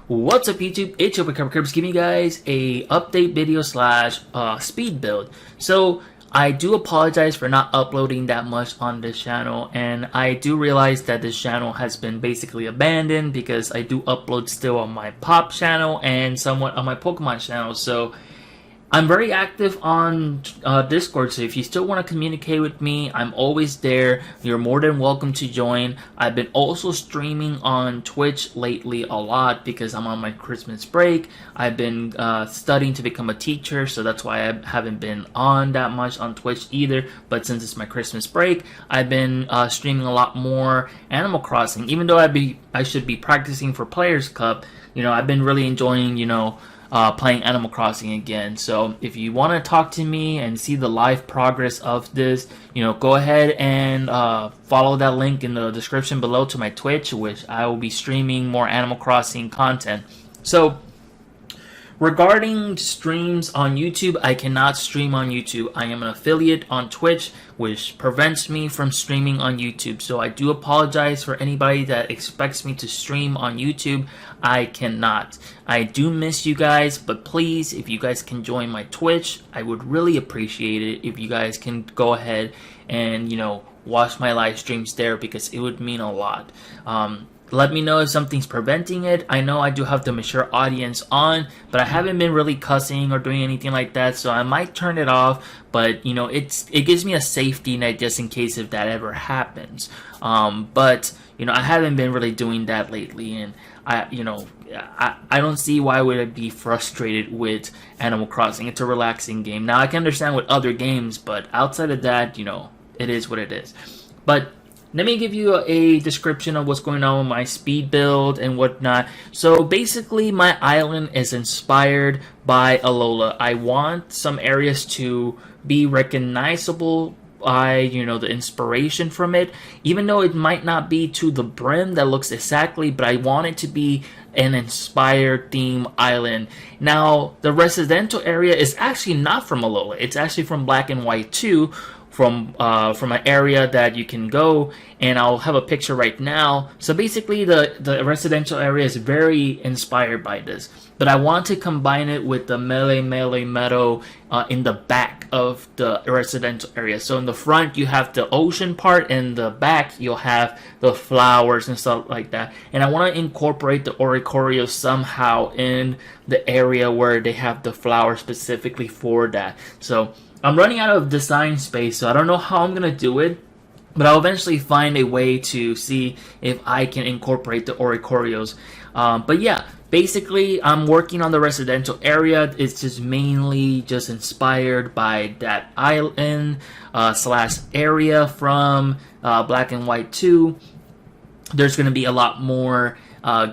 What's up YouTube? It's your boy Cribbs giving you guys a update video slash speed build. So I do apologize for not uploading that much on this channel, and I do realize that this channel has been basically abandoned because I do upload still on my Pop channel and somewhat on my Pokemon channel. So I'm very active on Discord, so if you still want to communicate with me, I'm always there. You're more than welcome to join. I've been also streaming on Twitch lately a lot because I'm on my Christmas break. I've been studying to become a teacher, so that's why I haven't been on that much on Twitch either. But since it's my Christmas break, I've been streaming a lot more Animal Crossing. Even though I should be practicing for Players Cup, I've been really enjoying, playing Animal Crossing again. So if you want to talk to me and see the live progress of this, go ahead and follow that link in the description below to my Twitch, which I will be streaming more Animal Crossing content. So regarding streams on YouTube, I cannot stream on YouTube. I am an affiliate on Twitch, which prevents me from streaming on YouTube. So I do apologize for anybody that expects me to stream on YouTube. I cannot. I do miss you guys, but please, if you guys can join my Twitch, I would really appreciate it if you guys can go ahead and, watch my live streams there, because it would mean a lot. Let me know if something's preventing it. I know I do have the mature audience on, but I haven't been really cussing or doing anything like that, so I might turn it off. But it gives me a safety net just in case if that ever happens. But I haven't been really doing that lately, and I don't see why would I be frustrated with Animal Crossing. It's a relaxing game. Now I can understand with other games, but outside of that, it is what it is. But let me give you a description of what's going on with my speed build and whatnot. So basically, my island is inspired by Alola. I want some areas to be recognizable by, the inspiration from it. Even though it might not be to the brim that looks exactly, but I want it to be an inspired theme island. Now, the residential area is actually not from Alola. It's actually from Black and White 2. From an area that you can go, and I'll have a picture right now. So basically the residential area is very inspired by this, but I want to combine it with the Melee Meadow in the back of the residential area. So in the front you have the ocean part, and the back you'll have the flowers and stuff like that. And I want to incorporate the Oricorio somehow in the area where they have the flowers specifically for that. So I'm running out of design space, so I don't know how I'm going to do it, but I'll eventually find a way to see if I can incorporate the Oricorios. But yeah, basically I'm working on the residential area. It's just mainly just inspired by that island slash area from Black and White 2. There's going to be a lot more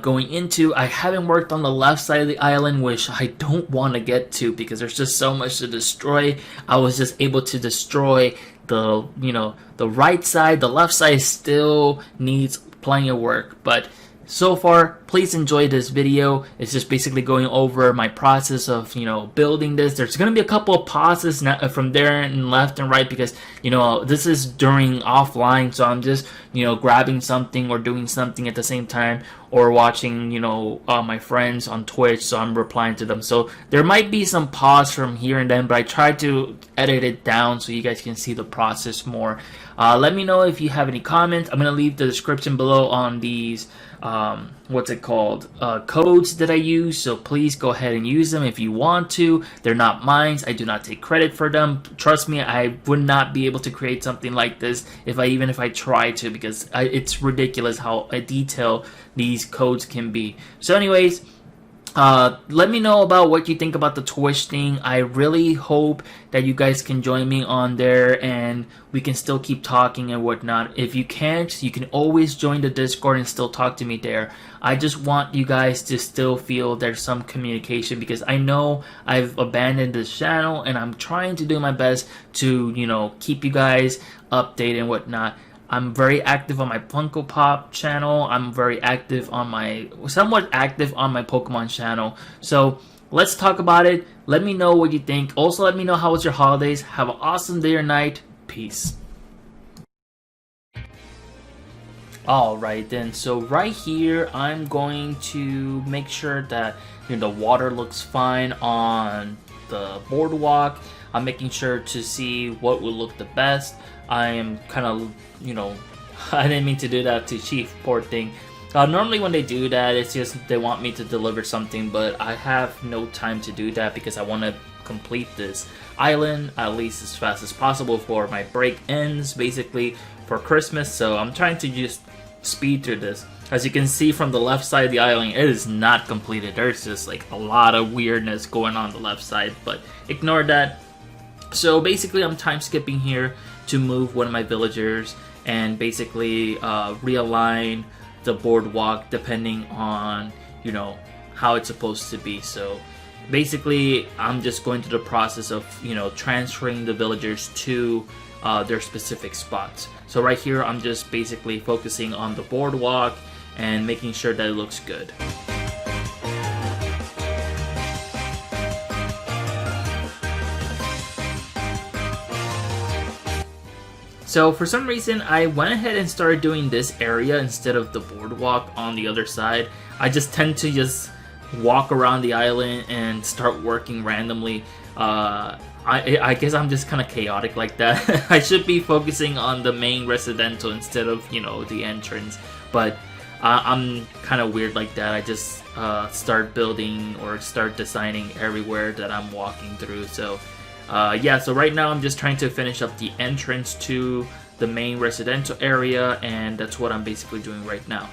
going into. I haven't worked on the left side of the island, which I don't want to get to because there's just so much to destroy. I was just able to destroy the the right side. The left side still needs plenty of work, but so far, please enjoy this video. It's just basically going over my process of, building this. There's going to be a couple of pauses from there and left and right because, this is during offline. So I'm just, grabbing something or doing something at the same time, or watching, my friends on Twitch. So I'm replying to them. So there might be some pause from here and then, but I tried to edit it down so you guys can see the process more. Let me know if you have any comments. I'm going to leave the description below on these codes that I use, so please go ahead and use them if you want to. They're not mine. I do not take credit for them. Trust me, I would not be able to create something like this if I tried to, because it's ridiculous how detailed these codes can be. So anyways, let me know about what you think about the Twitch thing. I really hope that you guys can join me on there and we can still keep talking and whatnot. If you can't, you can always join the Discord and still talk to me there. I just want you guys to still feel there's some communication, because I know I've abandoned this channel and I'm trying to do my best to, keep you guys updated and whatnot. I'm very active on my Funko Pop channel. I'm very active on somewhat active on my Pokemon channel. So let's talk about it. Let me know what you think. Also, let me know how was your holidays. Have an awesome day or night. Peace. Alright then, so right here I'm going to make sure that the water looks fine on the boardwalk. I'm making sure to see what will look the best. I am kind of, I didn't mean to do that to Chief, poor thing. Normally when they do that, it's just they want me to deliver something, but I have no time to do that because I want to complete this island at least as fast as possible before my break ends, basically for Christmas. So I'm trying to just speed through this. As you can see from the left side of the island, it is not completed. There's just like a lot of weirdness going on the left side, but ignore that. So basically I'm time skipping here to move one of my villagers and basically realign the boardwalk depending on how it's supposed to be. So basically I'm just going through the process of transferring the villagers to their specific spots. So right here I'm just basically focusing on the boardwalk and making sure that it looks good. So for some reason I went ahead and started doing this area instead of the boardwalk on the other side. I just tend to just walk around the island and start working randomly. I guess I'm just kind of chaotic like that. I should be focusing on the main residential instead of the entrance, but I'm kind of weird like that. I just start building or start designing everywhere that I'm walking through. So yeah, so right now I'm just trying to finish up the entrance to the main residential area, and that's what I'm basically doing right now.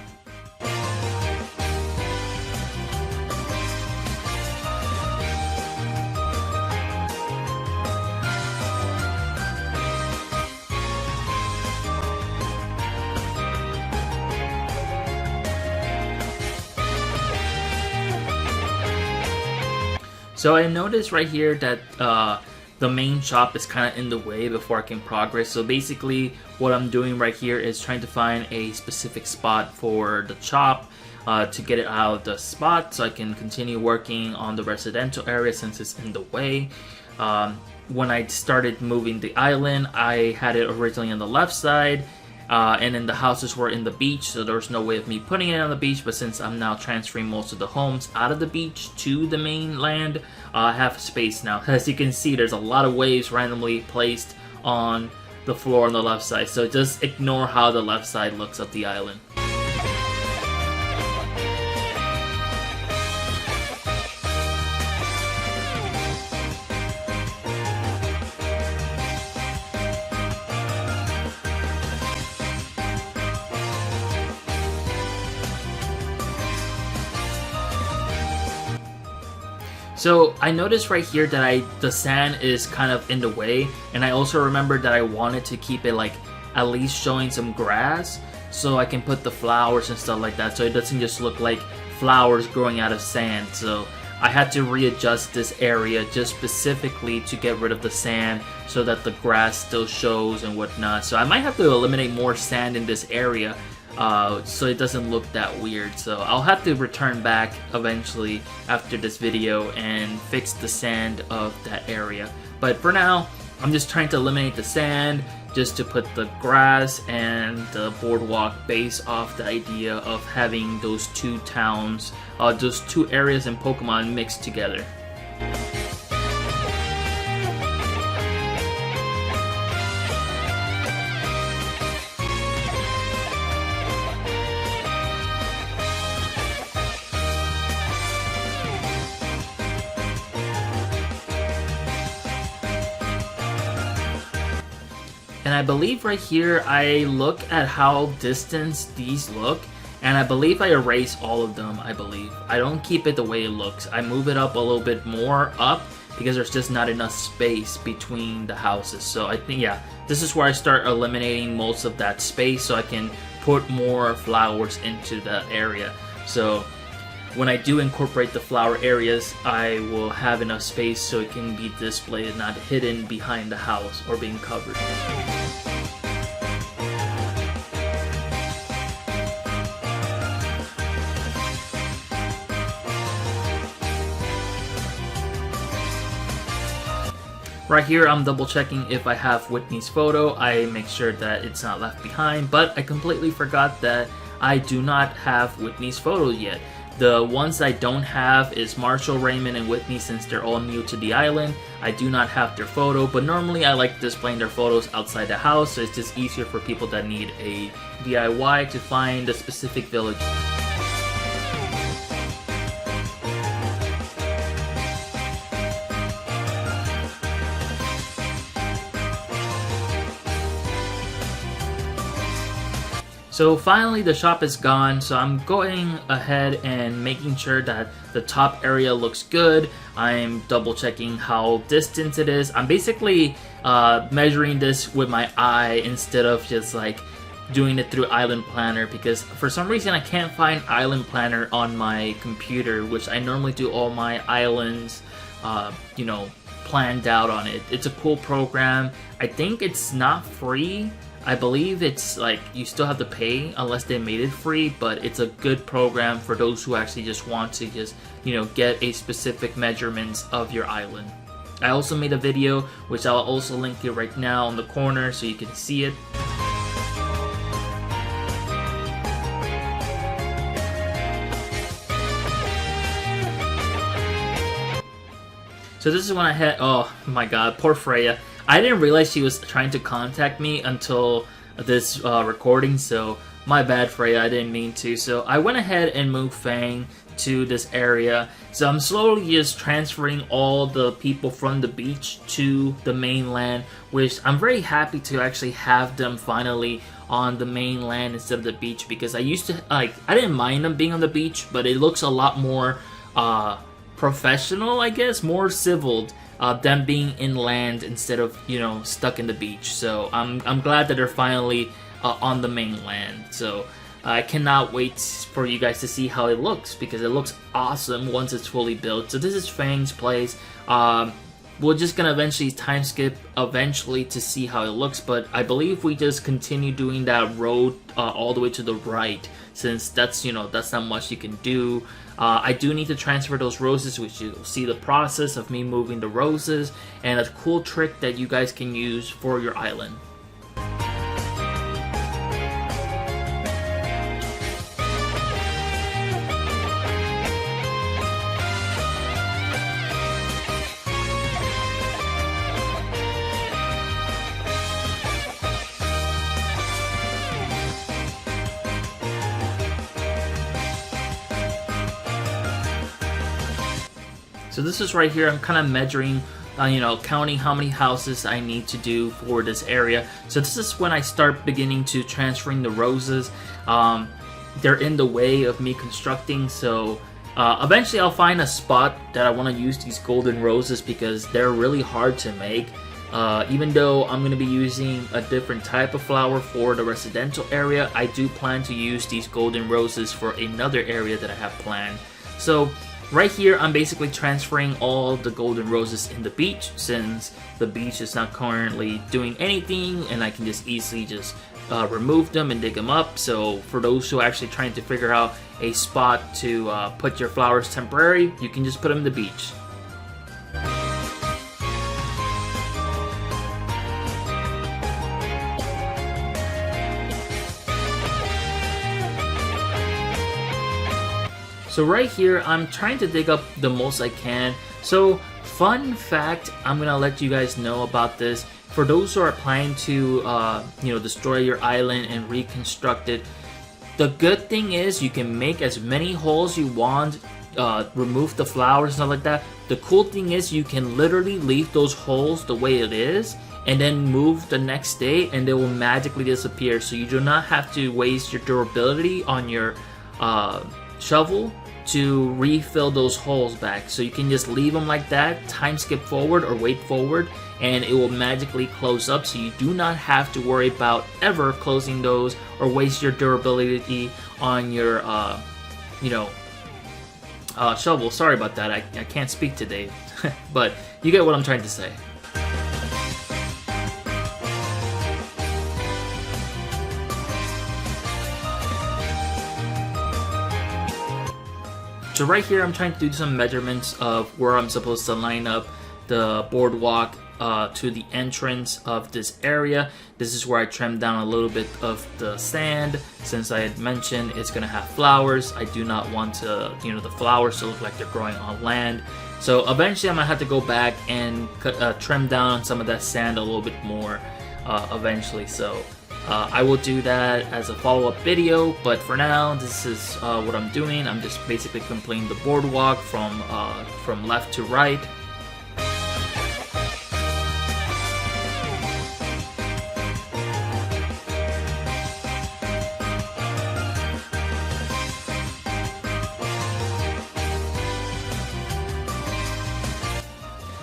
So I noticed right here that the main shop is kind of in the way before I can progress. So basically what I'm doing right here is trying to find a specific spot for the shop to get it out of the spot so I can continue working on the residential area since it's in the way. When I started moving the island, I had it originally on the left side, and then the houses were in the beach, so there was no way of me putting it on the beach. But since I'm now transferring most of the homes out of the beach to the mainland, I have space now. As you can see, there's a lot of waves randomly placed on the floor on the left side, so just ignore how the left side looks of the island. So I noticed right here that the sand is kind of in the way, and I also remembered that I wanted to keep it like at least showing some grass so I can put the flowers and stuff like that, so it doesn't just look like flowers growing out of sand. So I had to readjust this area just specifically to get rid of the sand so that the grass still shows and whatnot. So I might have to eliminate more sand in this area so it doesn't look that weird. So I'll have to return back eventually after this video and fix the sand of that area. But for now, I'm just trying to eliminate the sand just to put the grass and the boardwalk based off the idea of having those two towns, those two areas in Pokemon mixed together. And I believe right here I look at how distant these look, and I believe I erase all of them. I don't keep it the way it looks. I move it up a little bit more up because there's just not enough space between the houses. So I think, yeah, this is where I start eliminating most of that space so I can put more flowers into the area. So when I do incorporate the flower areas, I will have enough space so it can be displayed and not hidden behind the house or being covered. Right here, I'm double checking if I have Whitney's photo. I make sure that it's not left behind, but I completely forgot that I do not have Whitney's photo yet. The ones I don't have is Marshall, Raymond, and Whitney, since they're all new to the island. I do not have their photo, but normally I like displaying their photos outside the house, so it's just easier for people that need a DIY to find a specific village. So finally the shop is gone, so I'm going ahead and making sure that the top area looks good. I'm double checking how distant it is. I'm basically measuring this with my eye instead of just like doing it through Island Planner, because for some reason I can't find Island Planner on my computer, which I normally do all my islands, you know, planned out on it. It's a cool program. I think it's not free. I believe it's like you still have to pay unless they made it free, but it's a good program for those who actually just want to just, you know, get a specific measurements of your island. I also made a video, which I'll also link here right now on the corner so you can see it. So this is when I had, oh my god, poor Freya. I didn't realize she was trying to contact me until this recording, so my bad, Freya, I didn't mean to. So I went ahead and moved Fang to this area. So I'm slowly just transferring all the people from the beach to the mainland, which I'm very happy to actually have them finally on the mainland instead of the beach, because I used to, like, I didn't mind them being on the beach, but it looks a lot more professional, I guess, more civiled. Them being inland instead of, you know, stuck in the beach. So I'm glad that they're finally on the mainland. So I cannot wait for you guys to see how it looks, because it looks awesome once it's fully built. So this is Fang's place. We're just gonna eventually time skip eventually to see how it looks, but I believe we just continue doing that road all the way to the right, since that's, you know, that's not much you can do. I do need to transfer those roses, which you'll see the process of me moving the roses, and a cool trick that you guys can use for your island. So this is right here, I'm kind of measuring, you know, counting how many houses I need to do for this area. So this is when I start beginning to transferring the roses. They're in the way of me constructing, so eventually I'll find a spot that I want to use these golden roses, because they're really hard to make. Even though I'm going to be using a different type of flower for the residential area, I do plan to use these golden roses for another area that I have planned. So right here, I'm basically transferring all the golden roses in the beach, since the beach is not currently doing anything, and I can just easily just remove them and dig them up. So for those who are actually trying to figure out a spot to put your flowers temporary, you can just put them in the beach. So right here, I'm trying to dig up the most I can. So fun fact, I'm gonna let you guys know about this. For those who are planning to, you know, destroy your island and reconstruct it, the good thing is you can make as many holes you want, remove the flowers and stuff like that. The cool thing is you can literally leave those holes the way it is, and then move the next day, and they will magically disappear. So you do not have to waste your durability on your shovel to refill those holes back. So you can just leave them like that, time skip forward or wait forward, and it will magically close up, so you do not have to worry about ever closing those or waste your durability on your you know, shovel. Sorry about that, I can't speak today. But you get what I'm trying to say. So right here, I'm trying to do some measurements of where I'm supposed to line up the boardwalk to the entrance of this area. This is where I trimmed down a little bit of the sand, since I had mentioned it's gonna have flowers. I do not want to, the flowers to look like they're growing on land. So eventually I'm gonna have to go back and trim down some of that sand a little bit more eventually. So I will do that as a follow-up video, but for now, this is what I'm doing. I'm just basically completing the boardwalk from left to right.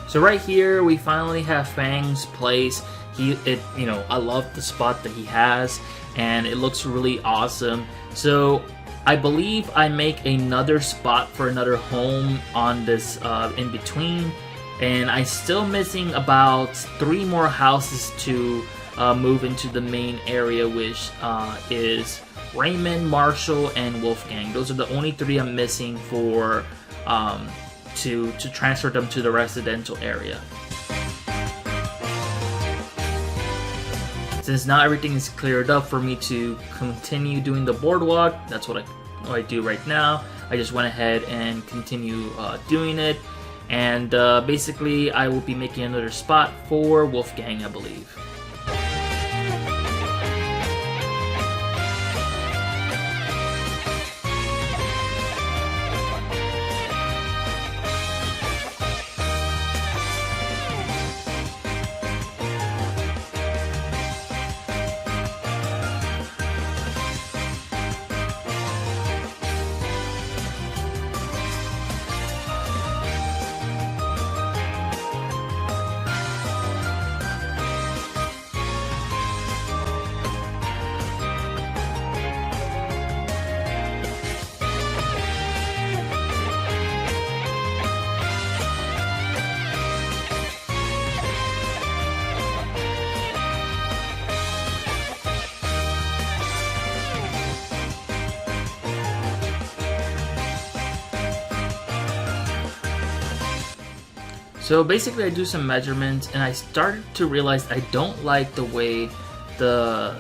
So right here, we finally have Fang's place. I love the spot that he has, and it looks really awesome. So I believe I make another spot for another home on this in between, and I'm still missing about 3 more houses to move into the main area, which is Raymond, Marshall, and Wolfgang. Those are the only 3 I'm missing for to transfer them to the residential area. Since now everything is cleared up for me to continue doing the boardwalk, that's what I do right now. I just went ahead and continue doing it, and basically I will be making another spot for Wolfgang, I believe. So basically I do some measurements, and I started to realize I don't like the way the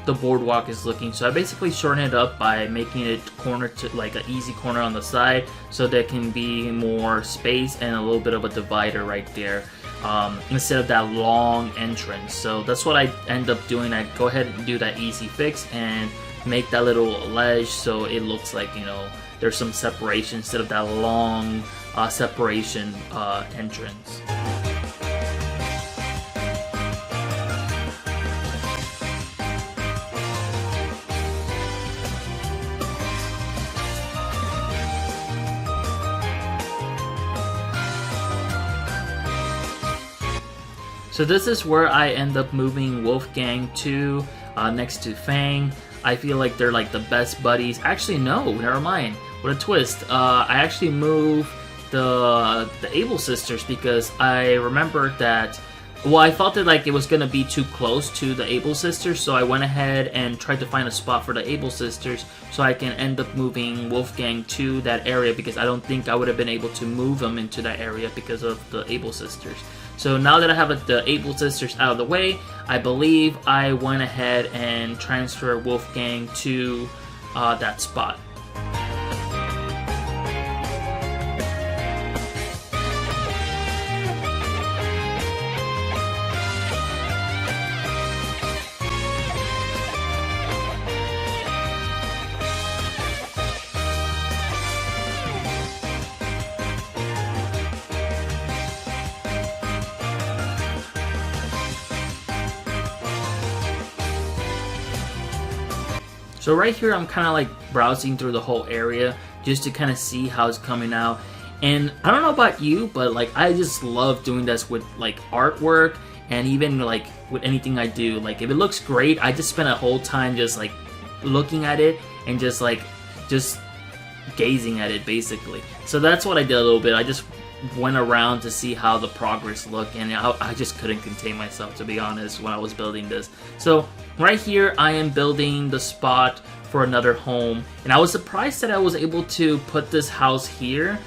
boardwalk is looking. So I basically shorten it up by making it corner to like an easy corner on the side, so there can be more space and a little bit of a divider right there, instead of that long entrance. So that's what I end up doing. I go ahead and do that easy fix and make that little ledge so it looks like, there's some separation instead of that long separation entrance. So this is where I end up moving Wolfgang to, next to Fang. I feel like they're like the best buddies. Actually, no, never mind. What a twist. I actually moved the Able sisters because I remembered that, well, I felt that like it was gonna be too close to the Able sisters, so I went ahead and tried to find a spot for the Able sisters so I can end up moving Wolfgang to that area, because I don't think I would have been able to move them into that area because of the Able sisters. So now that I have the Able sisters out of the way, I believe I went ahead and transferred Wolfgang to that spot. So right here, I'm kind of like browsing through the whole area just to kind of see how it's coming out. And I don't know about you, but like I just love doing this with like artwork, and even like with anything I do. Like if it looks great, I just spend a whole time just like looking at it and just gazing at it basically. So that's what I did a little bit. I just went around to see how the progress looked, and I just couldn't contain myself, to be honest, when I was building this. So right here I am building the spot for another home, and I was surprised that I was able to put this house here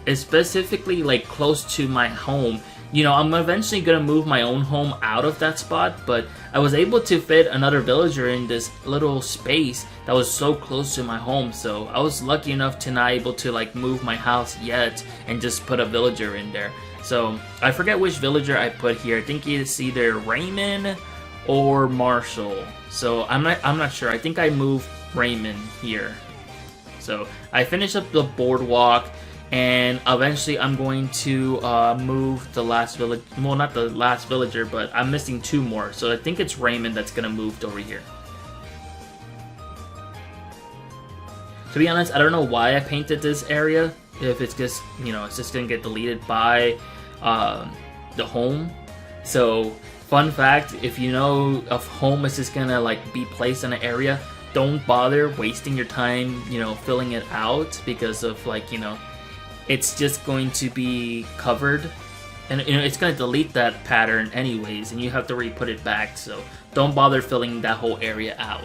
It's specifically like close to my home. You know, I'm eventually gonna move my own home out of that spot, but I was able to fit another villager in this little space that was so close to my home. So I was lucky enough to not able to like move my house yet and just put a villager in there. So I forget which villager I put here. I think it's either Raymond or Marshall. So I'm not sure. I think I moved Raymond here. So I finished up the boardwalk. And eventually I'm going to move the last village, well, not the last villager, but I'm missing 2 more. So I think it's Raymond that's going to move over here. To be honest, I don't know why I painted this area. If it's just, you know, it's just going to get deleted by the home. So, fun fact, if you know if home is just going to like be placed in an area, don't bother wasting your time, you know, filling it out because of like, you know, it's just going to be covered, and you know it's going to delete that pattern anyways, and you have to re-put it back. So don't bother filling that whole area out.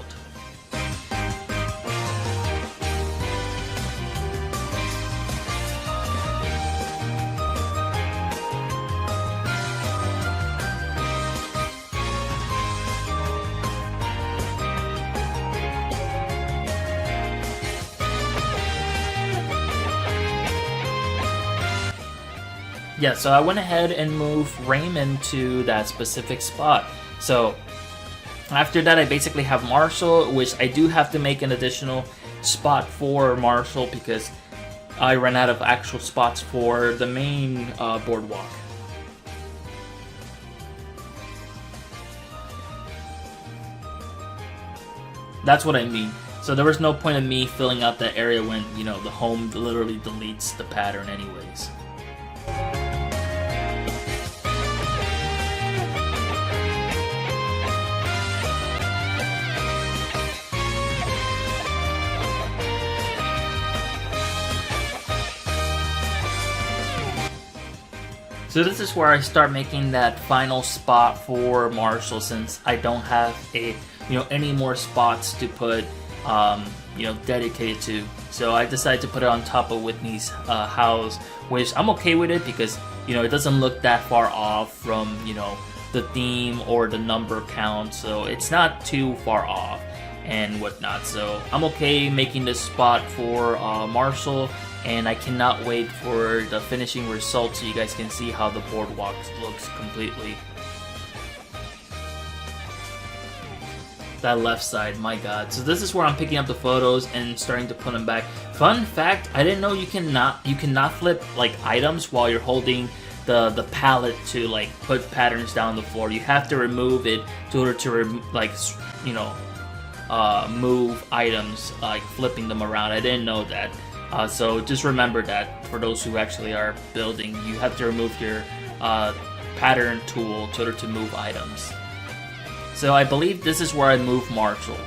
Yeah, so I went ahead and moved Raymond to that specific spot. So after that, I basically have Marshall, which I do have to make an additional spot for Marshall because I ran out of actual spots for the main boardwalk. That's what I mean. So there was no point in me filling out that area when, you know, the home literally deletes the pattern anyways. So this is where I start making that final spot for Marshall, since I don't have any more spots to put dedicated to. So I decided to put it on top of Whitney's house, which I'm okay with it because it doesn't look that far off from the theme or the number count, so it's not too far off and whatnot. So I'm okay making this spot for Marshall, and I cannot wait for the finishing result so you guys can see how the boardwalk looks completely. That left side, my god. So this is where I'm picking up the photos and starting to put them back. Fun fact, I didn't know you cannot flip like items while you're holding the palette to like put patterns down the floor. You have to remove it in order to move items, like flipping them around. I didn't know that. So just remember that for those who actually are building, you have to remove your pattern tool in order to move items. So I believe this is where I move Marshall.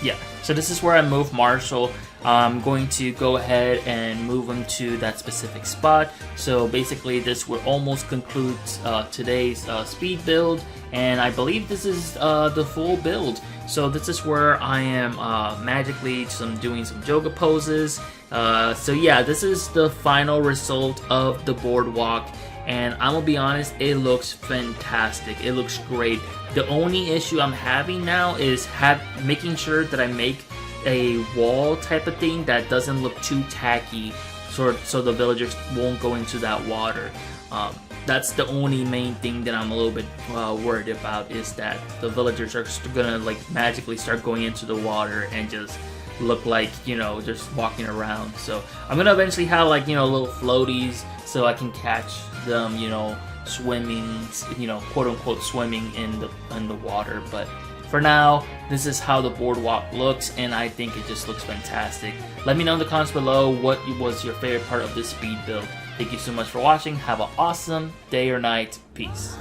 Yeah, so this is where I move Marshall. I'm going to go ahead and move him to that specific spot. So basically this will almost conclude today's speed build, and I believe this is the full build. So this is where I am magically doing some yoga poses. So yeah, this is the final result of the boardwalk, and I'm gonna be honest, it looks fantastic. It looks great. The only issue I'm having now is making sure that I make a wall type of thing that doesn't look too tacky, so the villagers won't go into that water. That's the only main thing that I'm a little bit worried about, is that the villagers are gonna like magically start going into the water and just look like just walking around. So I'm gonna eventually have like little floaties so I can catch them swimming, quote unquote swimming in the water. But for now, this is how the boardwalk looks, and I think it just looks fantastic. Let me know in the comments below what was your favorite part of this speed build. Thank you so much for watching. Have an awesome day or night. Peace.